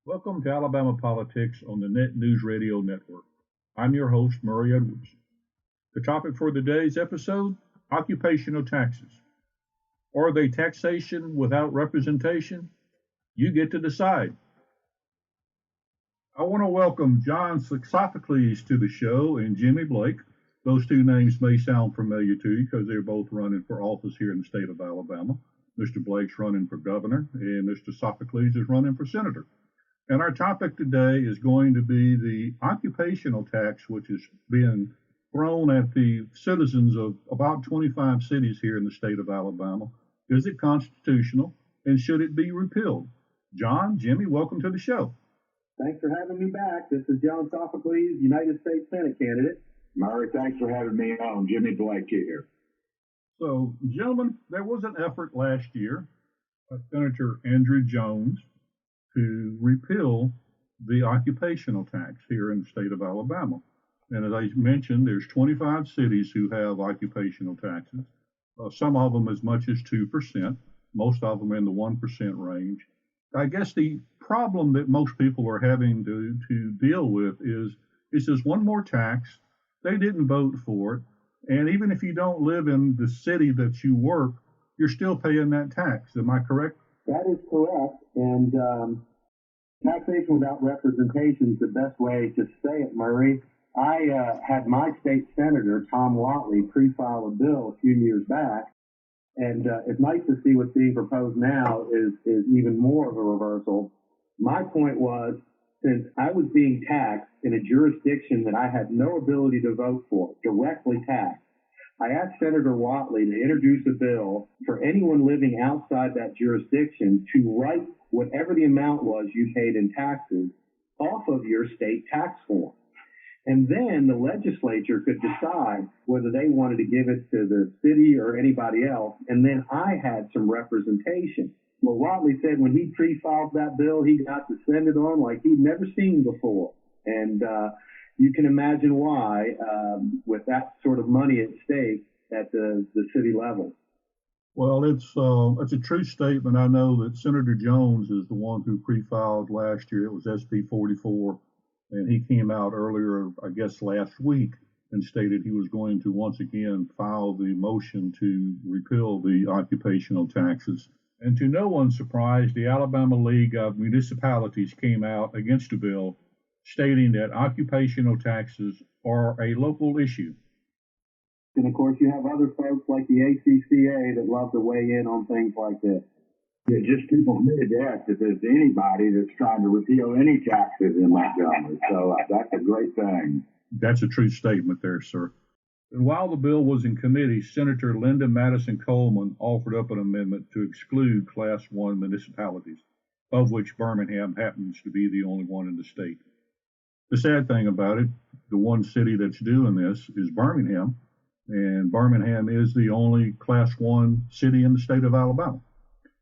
Welcome to Alabama Politics on the Net News Radio Network. I'm your host, Murray Edwards. The topic for today's episode, occupational taxes. Are they taxation without representation? You get to decide. I want to welcome John Sophocleus to the show and Jimmy Blake. Those two names may sound familiar to you because they're both running for office here in the state of Alabama. Mr. Blake's running for governor and Mr. Sophocleus is running for senator. And our topic today is going to be the occupational tax, which is being thrown at the citizens of about 25 cities here in the state of Alabama. Is it constitutional and should it be repealed? John, Jimmy, welcome to the show. Thanks for having me back. This is John Sophocleus, United States Senate candidate. Murray, thanks for having me on. Jimmy Blake here. So, gentlemen, there was an effort last year by Senator Andrew Jones to repeal the occupational tax here in the state of Alabama. And as I mentioned, there's 25 cities who have occupational taxes, some of them as much as 2%, most of them in the 1% range. I guess the problem that most people are having to deal with is this one more tax. They didn't vote for it. And even if you don't live in the city that you work, you're still paying that tax. Am I correct? That is correct. And taxation without representation is the best way to say it, Murray. I had my state senator, Tom Watley, pre-file a bill a few years back. And it's nice to see what's being proposed now is even more of a reversal. My point was, since I was being taxed in a jurisdiction that I had no ability to vote for, directly taxed, I asked Senator Watley to introduce a bill for anyone living outside that jurisdiction to write whatever the amount was you paid in taxes off of your state tax form. And then the legislature could decide whether they wanted to give it to the city or anybody else. And then I had some representation. Well, Watley said when he pre-filed that bill, he got to send it on like he'd never seen before. And you can imagine why, with that sort of money at stake at the city level. Well, it's a true statement. I know that Senator Jones is the one who pre-filed last year. It was SB 44, and he came out earlier, I guess last week, and stated he was going to once again file the motion to repeal the occupational taxes. And to no one's surprise, the Alabama League of Municipalities came out against the bill, stating that occupational taxes are a local issue. And of course, you have other folks like the ACCA that love to weigh in on things like this. Yeah, just people admit that if there's anybody that's trying to repeal any taxes in Montgomery. So that's a great thing. That's a true statement there, sir. And while the bill was in committee, Senator Linda Madison Coleman offered up an amendment to exclude Class 1 municipalities, of which Birmingham happens to be the only one in the state. The sad thing about it, the one city that's doing this is Birmingham, and Birmingham is the only Class 1 city in the state of Alabama.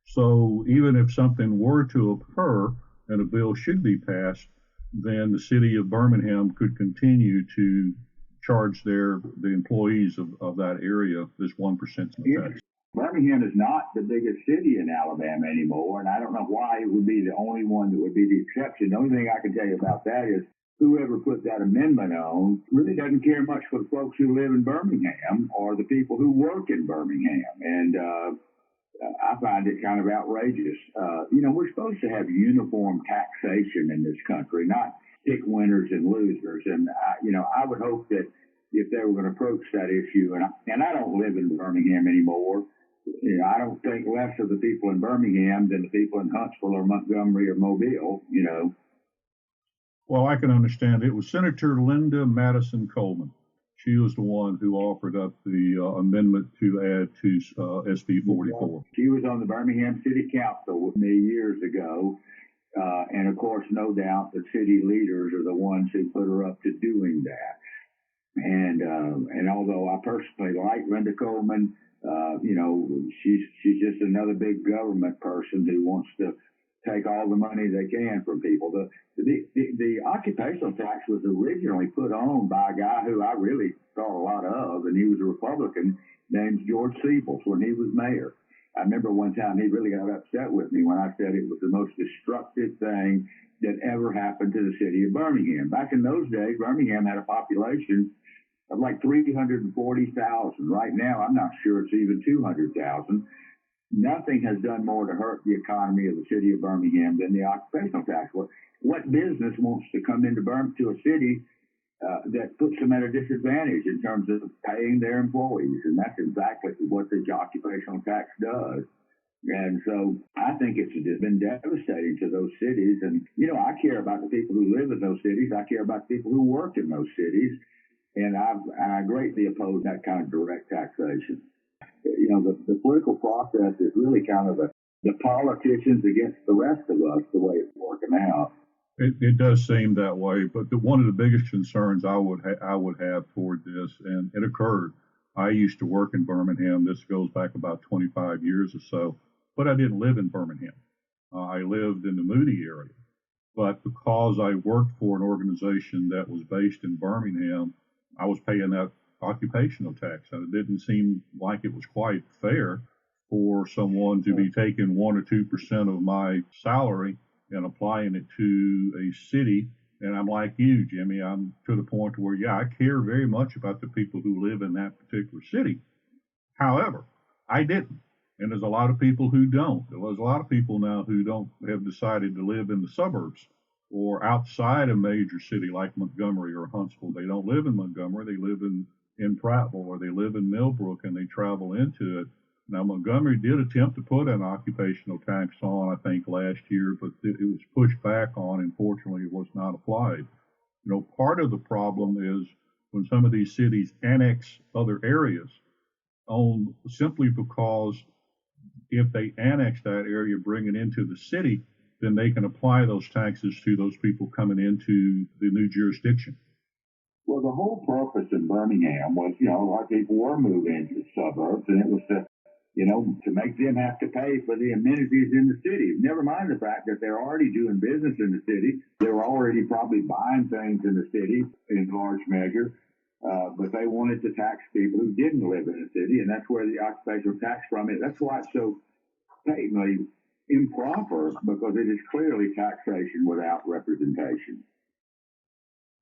So even if something were to occur and a bill should be passed, then the city of Birmingham could continue to charge the employees of that area this 1% tax. Birmingham is not the biggest city in Alabama anymore, and I don't know why it would be the only one that would be the exception. The only thing I can tell you about that is whoever put that amendment on really doesn't care much for the folks who live in Birmingham or the people who work in Birmingham. And I find it kind of outrageous. We're supposed to have uniform taxation in this country, not pick winners and losers. And, I would hope that if they were going to approach that issue, and I don't live in Birmingham anymore, I don't think less of the people in Birmingham than the people in Huntsville or Montgomery or Mobile, Well, I can understand. It was Senator Linda Madison Coleman. She was the one who offered up the amendment to add to SB 44. She was on the Birmingham City Council with me years ago. And of course, no doubt the city leaders are the ones who put her up to doing that. And although I personally like Linda Coleman, she's just another big government person who wants to take all the money they can from people. The occupational tax was originally put on by a guy who I really thought a lot of, and he was a Republican named George Siebels when he was mayor. I remember one time he really got upset with me when I said it was the most destructive thing that ever happened to the city of Birmingham. Back in those days, Birmingham had a population of like 340,000. Right now, I'm not sure it's even 200,000. Nothing has done more to hurt the economy of the city of Birmingham than the occupational tax. What business wants to come into to a city that puts them at a disadvantage in terms of paying their employees? And that's exactly what the occupational tax does. And so I think it's been devastating to those cities. And, I care about the people who live in those cities. I care about the people who work in those cities. And I greatly oppose that kind of direct taxation. The political process is really kind of the politicians against the rest of us, the way it's working out. It does seem that way, but one of the biggest concerns I would have toward this, and it occurred. I used to work in Birmingham. This goes back about 25 years or so, but I didn't live in Birmingham. I lived in the Moody area, but because I worked for an organization that was based in Birmingham, I was paying that occupational tax, and it didn't seem like it was quite fair for someone to be taking 1 or 2% of my salary and applying it to a city. And I'm like you, Jimmy. I'm to the point where, I care very much about the people who live in that particular city. However, I didn't. And there's a lot of people who don't. There's a lot of people now who don't have decided to live in the suburbs or outside a major city like Montgomery or Huntsville. They don't live in Montgomery. They live in Prattville, or they live in Millbrook, and they travel into it. Now, Montgomery did attempt to put an occupational tax on, I think, last year, but it was pushed back on, and fortunately it was not applied. Part of the problem is when some of these cities annex other areas simply because if they annex that area, bring it into the city, then they can apply those taxes to those people coming into the new jurisdiction. Well, the whole purpose in Birmingham was, a lot of people were moving into the suburbs, and it was to make them have to pay for the amenities in the city. Never mind the fact that they're already doing business in the city. They're already probably buying things in the city in large measure, but they wanted to tax people who didn't live in the city, and that's where the occupational tax from it. That's why it's so patently improper, because it is clearly taxation without representation.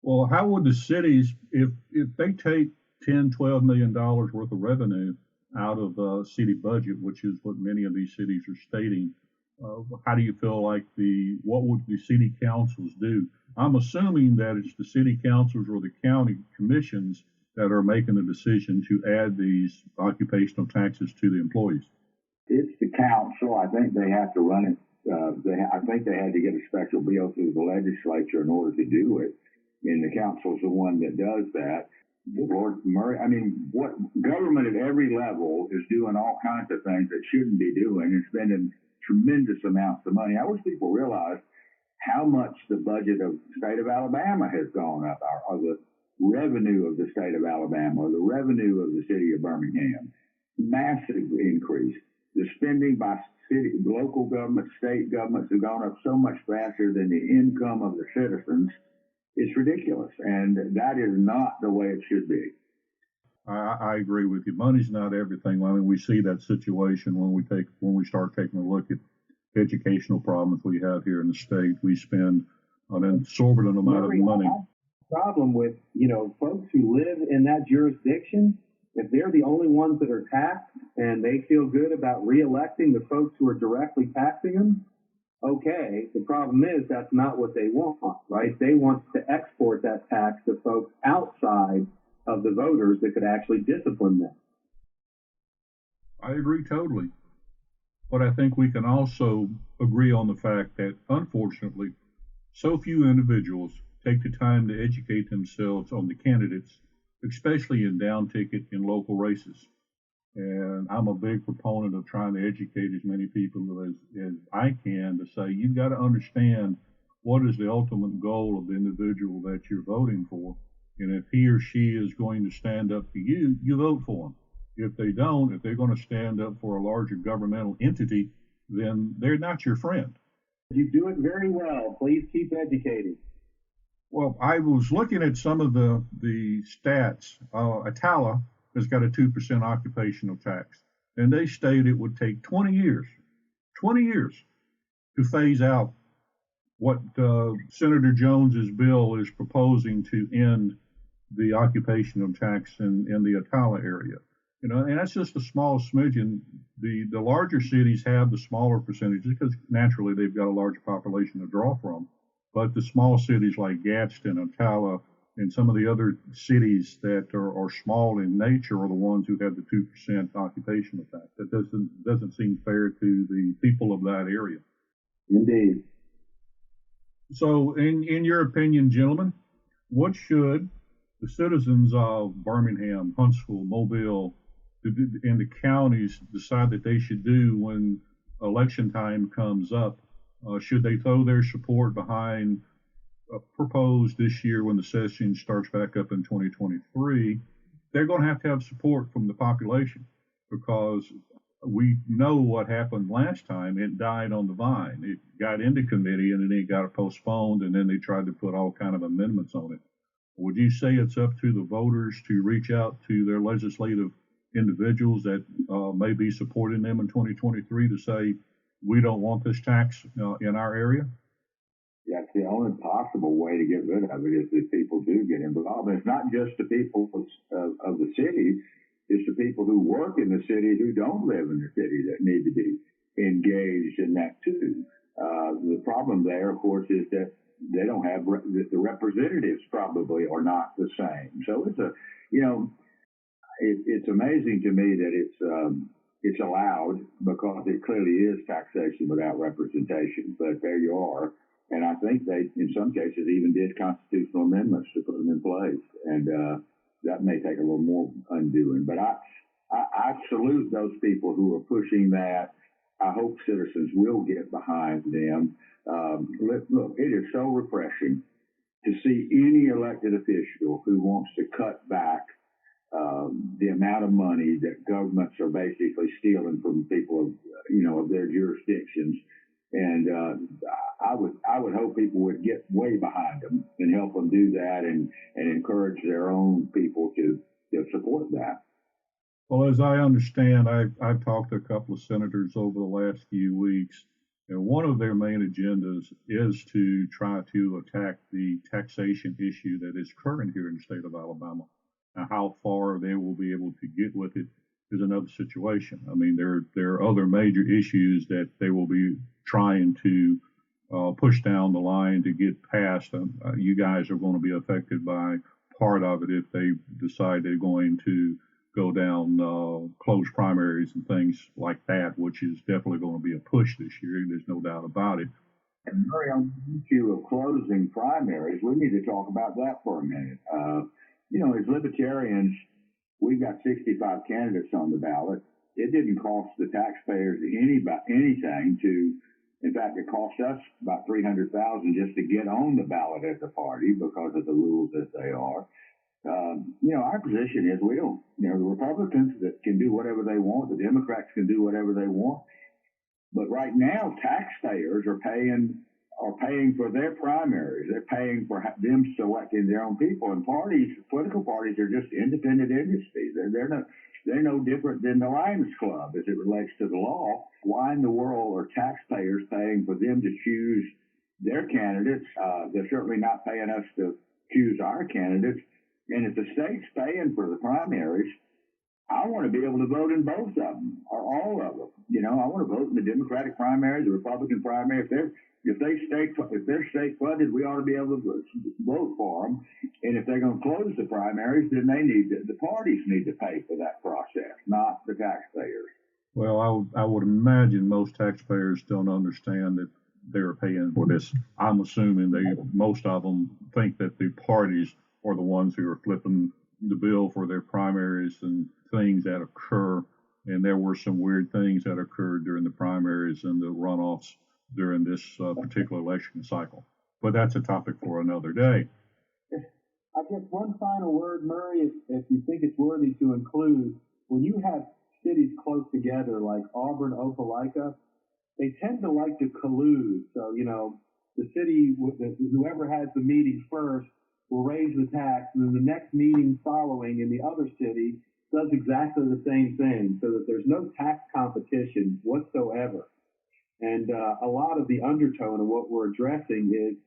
Well, how would the cities, if they take $10-12 million worth of revenue out of the city budget, which is what many of these cities are stating, how do you feel like what would the city councils do? I'm assuming that it's the city councils or the county commissions that are making the decision to add these occupational taxes to the employees. It's the council. I think they have to run it. I think they had to get a special bill through the legislature in order to do it. And the council is the one that does that. Lord Murray, what government at every level is doing all kinds of things that shouldn't be doing and spending tremendous amounts of money. I wish people realize how much the budget of the state of Alabama has gone up, or the revenue of the state of Alabama, or the revenue of the city of Birmingham. Massive increase. The spending by local governments, state governments have gone up so much faster than the income of the citizens. It's ridiculous, and that is not the way it should be. I agree with you. Money's not everything. We see that situation when we start taking a look at educational problems we have here in the state. We spend an exorbitant amount of money. The problem with folks who live in that jurisdiction, if they're the only ones that are taxed and they feel good about reelecting the folks who are directly taxing them, okay, the problem is that's not what they want, right? They want to export that tax to folks outside of the voters that could actually discipline them. I agree totally. But I think we can also agree on the fact that, unfortunately, so few individuals take the time to educate themselves on the candidates, especially in down ticket in local races. And I'm a big proponent of trying to educate as many people as I can to say, you've got to understand what is the ultimate goal of the individual that you're voting for. And if he or she is going to stand up to you, you vote for them. If they don't, if they're going to stand up for a larger governmental entity, then they're not your friend. You do it very well. Please keep educating. Well, I was looking at some of the stats. Atala has got a 2% occupational tax, and they state it would take 20 years to phase out what Senator Jones's bill is proposing to end the occupational tax in the Atala area. And that's just a small smidgen. The larger cities have the smaller percentages because naturally they've got a larger population to draw from. But the small cities like Gadsden, Atala, and some of the other cities that are small in nature are the ones who have the 2% occupational tax. That doesn't seem fair to the people of that area. Indeed. So, in your opinion, gentlemen, what should the citizens of Birmingham, Huntsville, Mobile, and the counties decide that they should do when election time comes up? Should they throw their support behind proposed this year when the session starts back up in 2023? They're going to have support from the population because we know what happened last time. It died on the vine. It got into committee and then it got postponed, and then they tried to put all kind of amendments on it. Would you say it's up to the voters to reach out to their legislative individuals that may be supporting them in 2023 to say, we don't want this tax in our area? That's the only possible way to get rid of it is if people do get involved. And it's not just the people of the city, it's the people who work in the city who don't live in the city that need to be engaged in that too. The problem there, of course, is that they don't have the representatives probably are not the same. So it's amazing to me that it's allowed because it clearly is taxation without representation. But there you are. And I think they, in some cases, even did constitutional amendments to put them in place. And that may take a little more undoing. But I salute those people who are pushing that. I hope citizens will get behind them. Look, it is so refreshing to see any elected official who wants to cut back the amount of money that governments are basically stealing from people of their jurisdictions. And I would hope people would get way behind them and help them do that and encourage their own people to support that. Well, as I understand, I've talked to a couple of senators over the last few weeks, and one of their main agendas is to try to attack the taxation issue that is current here in the state of Alabama. Now, how far they will be able to get with it is another situation. I mean, there are other major issues that they will be trying to push down the line to get past. You guys are going to be affected by part of it if they decide they're going to go down closed primaries and things like that, which is definitely going to be a push this year. There's no doubt about it. And Murray, on the issue of closing primaries, we need to talk about that for a minute. As libertarians, we've got 65 candidates on the ballot. It didn't cost the taxpayers anything to. In fact, it cost us about $300,000 just to get on the ballot as a party because of the rules as they are. Our position is we don't. The Republicans that can do whatever they want, the Democrats can do whatever they want. But right now, taxpayers are paying for their primaries. They're paying for them selecting their own people. And political parties are just independent entities. They're no different than the Lions Club as it relates to the law. Why in the world are taxpayers paying for them to choose their candidates? They're certainly not paying us to choose our candidates. And if the state's paying for the primaries, I want to be able to vote in both of them or all of them. I want to vote in the Democratic primary, the Republican primary. If they're state funded, we ought to be able to vote for them. And if they're going to close the primaries, then the parties need to pay for that process, not the taxpayers. Well, I would imagine most taxpayers don't understand that they're paying for this. I'm assuming most of them think that the parties are the ones who are flipping the bill for their primaries and things that occur. And there were some weird things that occurred during the primaries and the runoffs during this particular election cycle. But that's a topic for another day. I guess one final word, Murray, if you think it's worthy to include, when you have cities close together like Auburn, Opelika, they tend to like to collude. So, the city, whoever has the meeting first will raise the tax, and then the next meeting following in the other city does exactly the same thing, so that there's no tax competition whatsoever. And a lot of the undertone of what we're addressing is,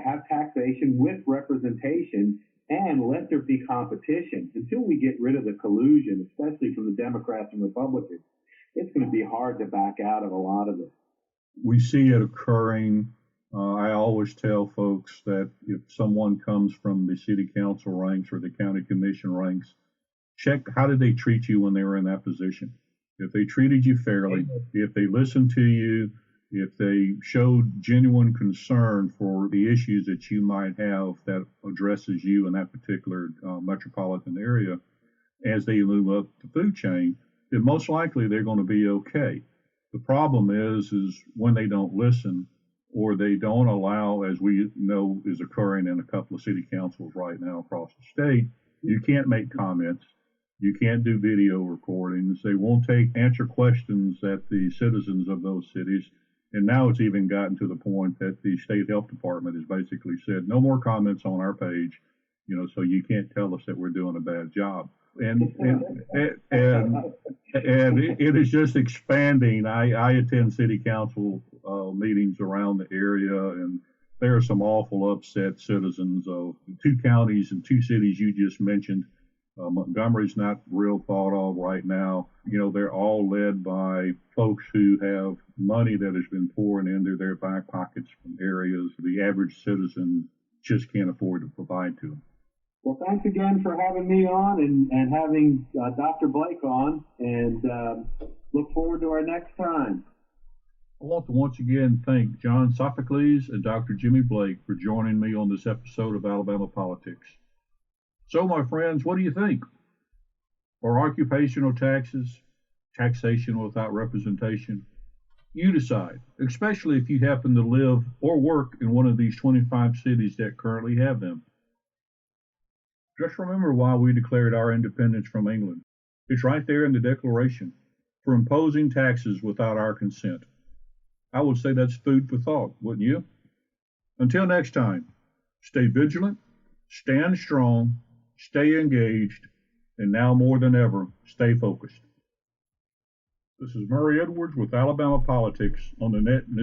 have taxation with representation and let there be competition. Until we get rid of the collusion, especially from the Democrats and Republicans, it's going to be hard to back out of a lot of it. We see it occurring. I always tell folks that if someone comes from the city council ranks or the county commission ranks, check how did they treat you when they were in that position. If they treated you fairly, if they listened to you, if they showed genuine concern for the issues that you might have that addresses you in that particular metropolitan area as they move up the food chain, then most likely they're going to be okay. The problem is when they don't listen or they don't allow, as we know is occurring in a couple of city councils right now across the state, you can't make comments. You can't do video recordings. They won't answer questions that the citizens of those cities. And now it's even gotten to the point that the state health department has basically said, no more comments on our page, so you can't tell us that we're doing a bad job. And it is just expanding. I attend city council meetings around the area, and there are some awful upset citizens of the two counties and two cities you just mentioned. Montgomery's not real thought of right now. They're all led by folks who have money that has been pouring into their back pockets from areas the average citizen just can't afford to provide to them. Well, thanks again for having me on and having Dr. Blake on, and look forward to our next time. I want to once again thank John Sophocleus and Dr. Jimmy Blake for joining me on this episode of Alabama Politics. So, my friends, what do you think? Are occupational taxes taxation without representation? You decide, especially if you happen to live or work in one of these 25 cities that currently have them. Just remember why we declared our independence from England. It's right there in the Declaration, for imposing taxes without our consent. I would say that's food for thought, wouldn't you? Until next time, stay vigilant, stand strong, stay engaged, and now more than ever, stay focused. This is Murray Edwards with Alabama Politics on the Net News.